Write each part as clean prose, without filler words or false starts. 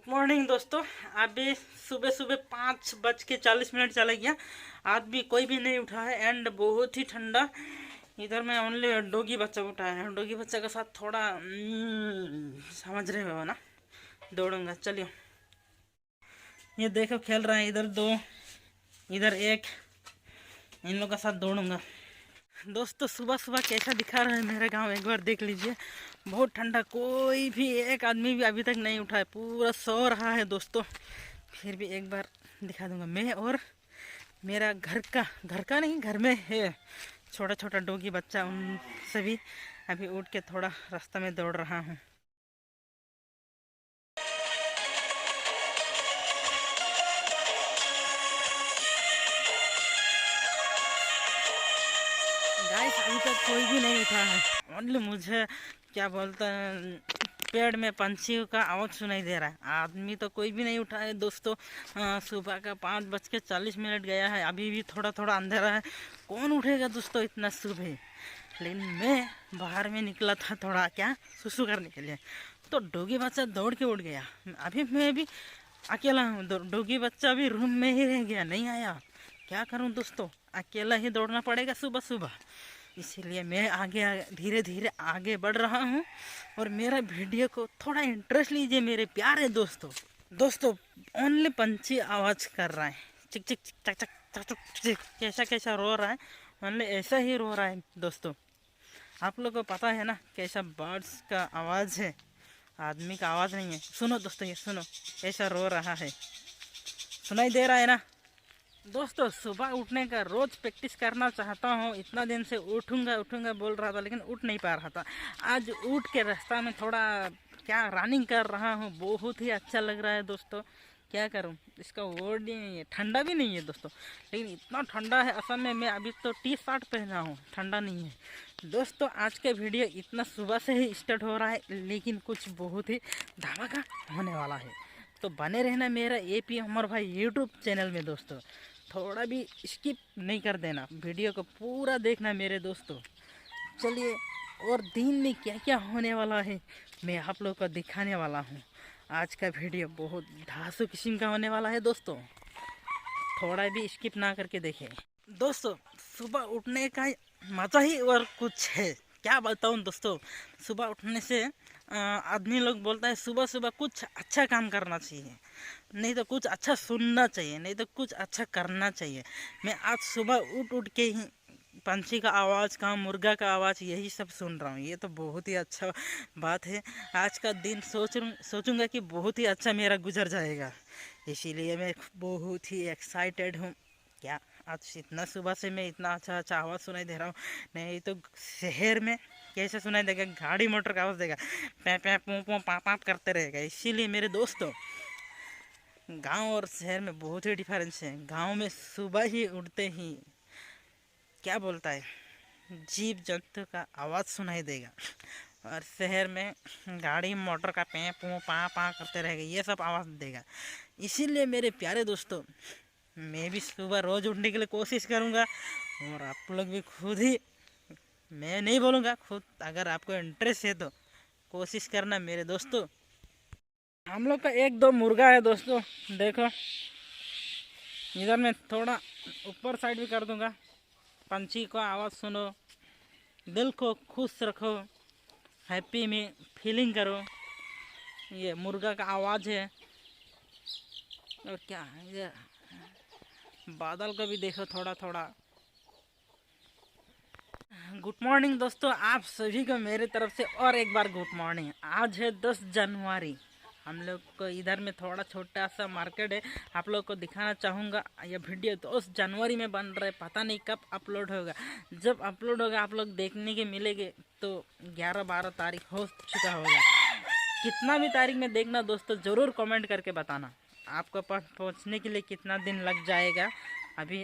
Good morning दोस्तों। अभी सुबह सुबह 5:40 चला गया। आज भी कोई भी नहीं उठा है एंड बहुत ही ठंडा। इधर में ओनली डॉगी बच्चा उठा है। डॉगी बच्चा के साथ थोड़ा समझ रहे हो ना, दौड़ूंगा। चलिए, ये देखो खेल रहा है, इधर दो इधर एक, इन लोगों के साथ दौड़ूंगा। दोस्तों सुबह सुबह कैसा दिखा रहा है मेरा गांव, एक बार देख लीजिए। बहुत ठंडा, कोई भी एक आदमी भी अभी तक नहीं उठा है, पूरा सो रहा है दोस्तों। फिर भी एक बार दिखा दूंगा। मैं और मेरा घर का नहीं, घर में है छोटा छोटा डॉगी बच्चा, उन सभी अभी उठ के थोड़ा रास्ता में दौड़ रहा हूँ। गाइस अभी तक कोई भी नहीं उठा है। ओनली मुझे क्या बोलता है, पेड़ में पंछियों का आवाज़ सुनाई दे रहा है। आदमी तो कोई भी नहीं उठा है दोस्तों। सुबह का 5:40 गया है, अभी भी थोड़ा थोड़ा अंधेरा है। कौन उठेगा दोस्तों इतना सुबह। लेकिन मैं बाहर में निकला था थोड़ा क्या सुसु करने के लिए, तो डॉगी बच्चा दौड़ के उठ गया। अभी मैं भी अकेला हूँ, डॉगी बच्चा भी रूम में ही रह गया, नहीं आया। क्या करूँ दोस्तों, अकेला ही दौड़ना पड़ेगा सुबह सुबह। इसीलिए मैं आगे धीरे धीरे आगे बढ़ रहा हूँ। और मेरा वीडियो को थोड़ा इंटरेस्ट लीजिए मेरे प्यारे दोस्तों। दोस्तों ओनली पंछी आवाज़ कर रहा है, चिक चिक चिक चक चक चक चक चिक, कैसा कैसा रो रहा है, ओनली ऐसा ही रो रहा है दोस्तों। आप लोग को पता है ना कैसा बर्ड्स का आवाज़ है, आदमी का आवाज़ नहीं है। सुनो दोस्तों, ये सुनो कैसा रो रहा है, सुनाई दे रहा है ना दोस्तों। सुबह उठने का रोज प्रैक्टिस करना चाहता हूँ। इतना दिन से उठूंगा उठूंगा बोल रहा था, लेकिन उठ नहीं पा रहा था। आज उठ के रास्ता में थोड़ा क्या रनिंग कर रहा हूँ, बहुत ही अच्छा लग रहा है दोस्तों। क्या करूँ, इसका वर्ड ही नहीं है। ठंडा भी नहीं है दोस्तों, लेकिन इतना ठंडा है असम में। मैं अभी तो टी शर्ट पहना हूँ, ठंडा नहीं है दोस्तों। आज का वीडियो इतना सुबह से ही स्टार्ट हो रहा है, लेकिन कुछ बहुत ही धमाका होने वाला है। तो बने रहना मेरा AP अमर भाई यूट्यूब चैनल में दोस्तों। थोड़ा भी स्किप नहीं कर देना, वीडियो को पूरा देखना मेरे दोस्तों। चलिए, और दिन में क्या क्या होने वाला है मैं आप लोग को दिखाने वाला हूँ। आज का वीडियो बहुत धांसू किस्म का होने वाला है दोस्तों, थोड़ा भी स्किप ना करके देखें दोस्तों। सुबह उठने का मज़ा ही और कुछ है, क्या बताऊँ दोस्तों। सुबह उठने से आदमी लोग बोलता है सुबह सुबह कुछ अच्छा काम करना चाहिए, नहीं तो कुछ अच्छा सुनना चाहिए, नहीं तो कुछ अच्छा करना चाहिए। मैं आज सुबह उठ उठ के ही पंछी का आवाज़ का, मुर्गा का आवाज़, यही सब सुन रहा हूँ। ये तो बहुत ही अच्छा बात है। आज का दिन सोचूंगा कि बहुत ही अच्छा मेरा गुजर जाएगा, इसीलिए मैं बहुत ही एक्साइटेड हूँ। क्या आज इतना सुबह से मैं इतना अच्छा अच्छा आवाज़ सुनाई दे रहा हूँ, नहीं तो शहर में कैसे सुनाई देगा, गाड़ी मोटर का आवाज़ देगा, पे पे पू पू पा पाप करते रहेगा। इसीलिए मेरे दोस्तों, गांव और शहर में बहुत ही डिफरेंस है। गांव में सुबह ही उठते ही क्या बोलता है, जीव जंतु का आवाज़ सुनाई देगा, और शहर में गाड़ी मोटर का पे पू पा करते रहेगा, ये सब आवाज़ देगा। इसीलिए मेरे प्यारे दोस्तों, मैं भी सुबह रोज़ उठने के लिए कोशिश करूँगा, और आप लोग भी खुद ही, मैं नहीं बोलूँगा, खुद अगर आपको इंटरेस्ट है तो कोशिश करना मेरे दोस्तों। हम लोग का एक दो मुर्गा है दोस्तों, देखो इधर मैं थोड़ा ऊपर साइड भी कर दूंगा। पंछी को आवाज़ सुनो, दिल को खुश रखो, हैप्पी में फीलिंग करो। ये मुर्गा का आवाज़ है। और क्या है, ये बादल को भी देखो थोड़ा थोड़ा। गुड मॉर्निंग दोस्तों, आप सभी को मेरे तरफ से और एक बार गुड मॉर्निंग। आज है 10 जनवरी। हम लोग को इधर में थोड़ा छोटा सा मार्केट है, आप लोग को दिखाना चाहूँगा। यह वीडियो 10 जनवरी में बन रहा है, पता नहीं कब अपलोड होगा। जब अपलोड होगा आप लोग देखने के मिलेंगे तो 11-12 तारीख हो चुका होगा। कितना भी तारीख में देखना दोस्तों, ज़रूर कमेंट करके बताना आपको पास पहुँचने के लिए कितना दिन लग जाएगा। अभी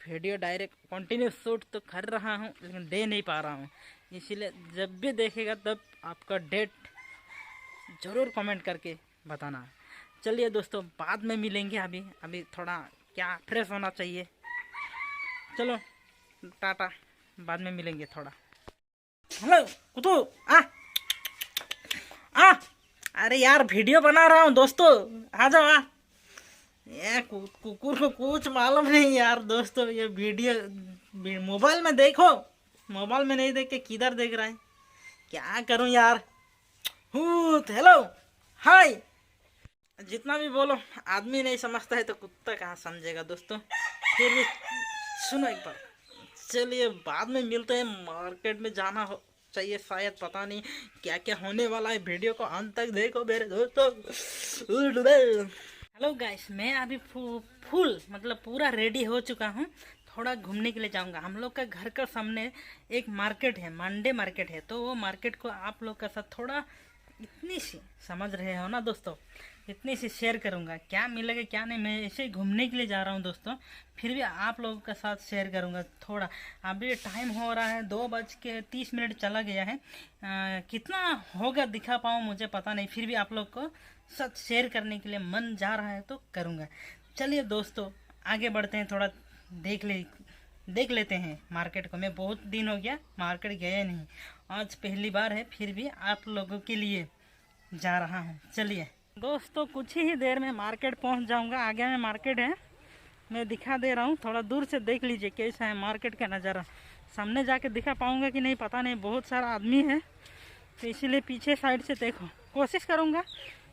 वीडियो डायरेक्ट कंटिन्यू शूट तो कर रहा हूँ, लेकिन दे नहीं पा रहा हूँ, इसीलिए जब भी देखेगा तब आपका डेट ज़रूर कमेंट करके बताना। चलिए दोस्तों, बाद में मिलेंगे। अभी थोड़ा क्या फ्रेश होना चाहिए। चलो टाटा, बाद में मिलेंगे थोड़ा। हेलो कुतु, आ आ अरे यार वीडियो बना रहा हूँ दोस्तों, आ जाओ आ। ये कुकुर को कुछ मालूम नहीं यार दोस्तों, ये वीडियो मोबाइल में देखो, मोबाइल में नहीं देख के किधर देख रहा है, क्या करूं यार। हेलो, हाय। जितना भी बोलो आदमी नहीं समझता है तो कुत्ता कहाँ समझेगा दोस्तों। फिर भी सुनो एक बार, चलिए बाद में मिलते हैं। मार्केट में जाना हो चाहिए शायद, पता नहीं क्या क्या होने वाला है। वीडियो को अंत तक देखो मेरे दोस्तों। हेलो गाइस, मैं अभी फुल मतलब पूरा रेडी हो चुका हूँ। थोड़ा घूमने के लिए जाऊंगा। हम लोग का घर का सामने एक मार्केट है, मंडे मार्केट है, तो वो मार्केट को आप लोग का साथ थोड़ा इतनी सी, समझ रहे हो ना दोस्तों, इतनी सी शेयर करूंगा। क्या मिलेगा क्या नहीं, मैं ऐसे ही घूमने के लिए जा रहा हूँ दोस्तों, फिर भी आप लोगों के साथ शेयर करूंगा थोड़ा। अभी टाइम हो रहा है 2:30 चला गया है। कितना होगा दिखा पाऊँ मुझे पता नहीं, फिर भी आप लोग को साथ शेयर करने के लिए मन जा रहा है तो करूँगा। चलिए दोस्तों आगे बढ़ते हैं, थोड़ा देख लेते हैं मार्केट को। मैं बहुत दिन हो गया मार्केट गया नहीं, आज पहली बार है, फिर भी आप लोगों के लिए जा रहा हूँ। चलिए दोस्तों, कुछ ही देर में मार्केट पहुँच जाऊँगा। आगे में मार्केट है, मैं दिखा दे रहा हूँ, थोड़ा दूर से देख लीजिए कैसा है मार्केट का नज़ारा। सामने जाके दिखा पाऊँगा कि नहीं पता नहीं, बहुत सारा आदमी है तो इसीलिए पीछे साइड से देखो, कोशिश करूँगा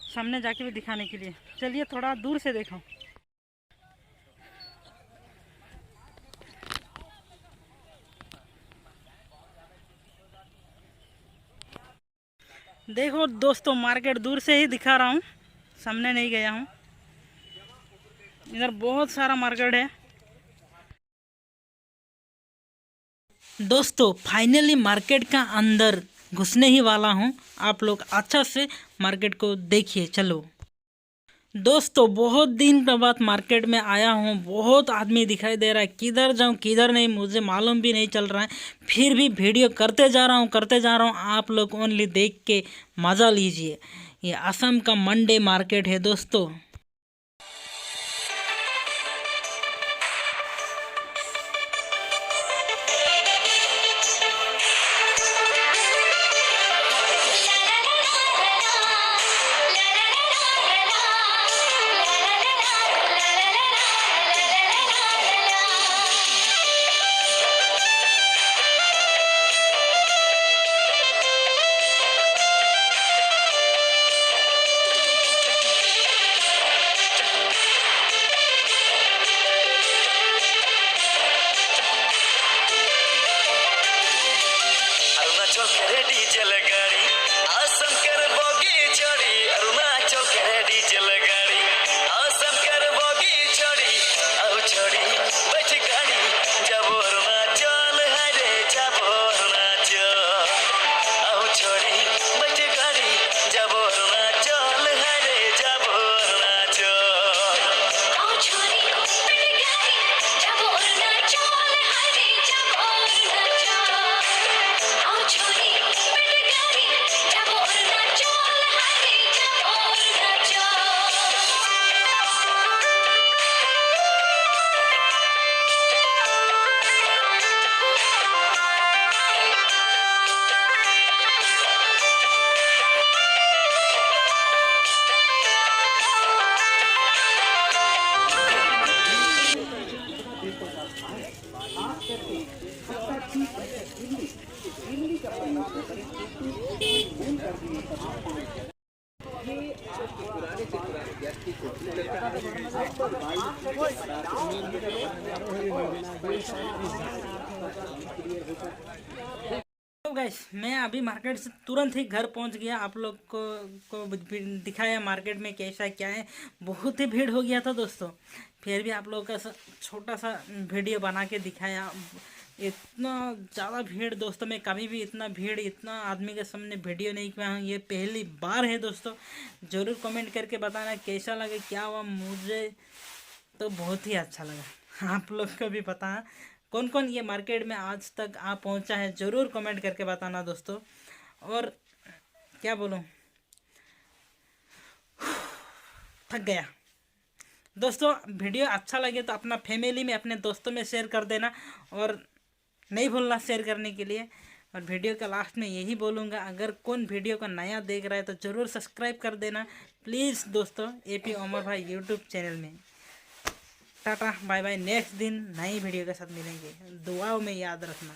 सामने जाके भी दिखाने के लिए। चलिए थोड़ा दूर से देखो। देखो दोस्तों, मार्केट दूर से ही दिखा रहा हूँ, सामने नहीं गया हूँ। इधर बहुत सारा मार्केट है दोस्तों। फाइनली मार्केट का अंदर घुसने ही वाला हूँ। आप लोग अच्छा से मार्केट को देखिए। चलो दोस्तों, बहुत दिन के बाद मार्केट में आया हूँ। बहुत आदमी दिखाई दे रहा है, किधर जाऊँ किधर नहीं मुझे मालूम भी नहीं चल रहा है, फिर भी वीडियो करते जा रहा हूँ। आप लोग ओनली देख के मज़ा लीजिए। ये असम का मंडे मार्केट है दोस्तों। तो गाइस, मैं अभी मार्केट से तुरंत ही घर पहुंच गया। आप लोग को दिखाया मार्केट में कैसा क्या है। बहुत ही भीड़ हो गया था दोस्तों, फिर भी आप लोगों का छोटा सा वीडियो बना के दिखाया। इतना ज़्यादा भीड़ दोस्तों, मैं कभी भी इतना भीड़ इतना आदमी के सामने वीडियो नहीं किया हूँ, ये पहली बार है दोस्तों। ज़रूर कमेंट करके बताना कैसा लगे, क्या हुआ। मुझे तो बहुत ही अच्छा लगा, आप लोग को भी बताना कौन कौन ये मार्केट में आज तक आ पहुंचा है, ज़रूर कमेंट करके बताना दोस्तों। और क्या बोलूं, थक गया दोस्तों। वीडियो अच्छा लगे तो अपना फैमिली में अपने दोस्तों में शेयर कर देना, और नहीं भूलना शेयर करने के लिए। और वीडियो का लास्ट में यही बोलूँगा, अगर कौन वीडियो को नया देख रहा है तो ज़रूर सब्सक्राइब कर देना प्लीज़ दोस्तों, एपी ओमर भाई यूट्यूब चैनल में। टाटा बाय बाय, नेक्स्ट दिन नई वीडियो के साथ मिलेंगे, दुआओं में याद रखना।